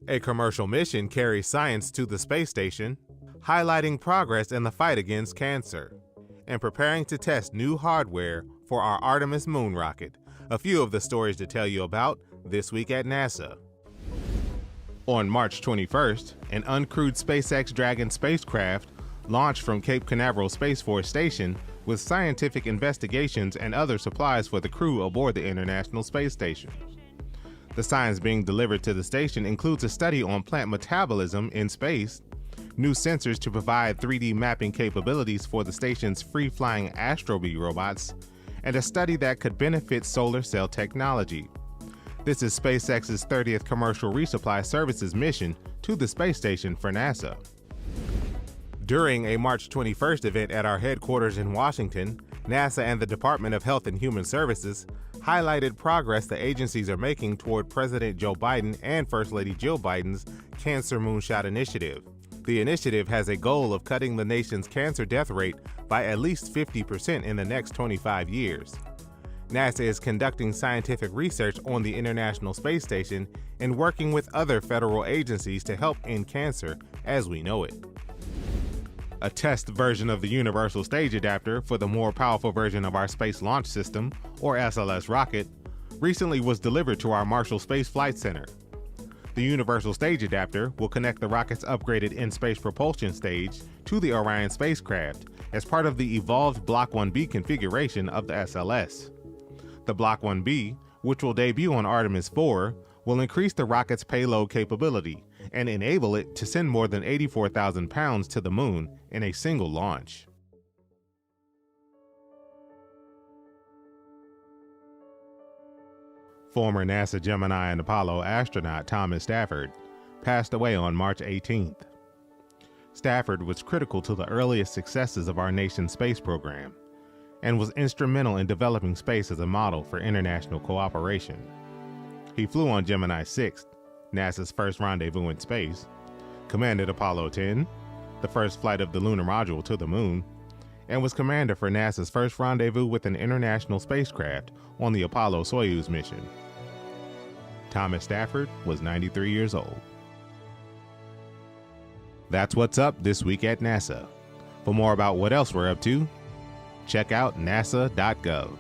A commercial mission carries science to the space station, highlighting progress in the fight against cancer, and preparing to test new hardware for our Artemis moon rocket. A few of the stories to tell you about this week at NASA. On March 21st, an uncrewed SpaceX Dragon spacecraft launched from Cape Canaveral Space Force Station with scientific investigations and other supplies for the crew aboard the International Space Station. The science being delivered to the station includes a study on plant metabolism in space, new sensors to provide 3D mapping capabilities for the station's free-flying Astrobee robots, and a study that could benefit solar cell technology. This is SpaceX's 30th commercial resupply services mission to the space station for NASA. During a March 21st event at our headquarters in Washington, NASA and the Department of Health and Human Services highlighted progress the agencies are making toward President Joe Biden and First Lady Jill Biden's Cancer Moonshot Initiative. The initiative has a goal of cutting the nation's cancer death rate by at least 50% in the next 25 years. NASA is conducting scientific research on the International Space Station and working with other federal agencies to help end cancer as we know it. A test version of the Universal Stage Adapter for the more powerful version of our Space Launch System, or SLS rocket, recently was delivered to our Marshall Space Flight Center. The Universal Stage Adapter will connect the rocket's upgraded in-space propulsion stage to the Orion spacecraft as part of the evolved Block 1B configuration of the SLS. The Block 1B, which will debut on Artemis 4, will increase the rocket's payload capability and enable it to send more than 84,000 pounds to the moon in a single launch. Former NASA Gemini and Apollo astronaut Thomas Stafford passed away on March 18th. Stafford was critical to the earliest successes of our nation's space program and was instrumental in developing space as a model for international cooperation. He flew on Gemini 6, NASA's first rendezvous in space, commanded Apollo 10, the first flight of the lunar module to the moon, and was commander for NASA's first rendezvous with an international spacecraft on the Apollo-Soyuz mission. Thomas Stafford was 93 years old. That's what's up this week at NASA. For more about what else we're up to, check out nasa.gov.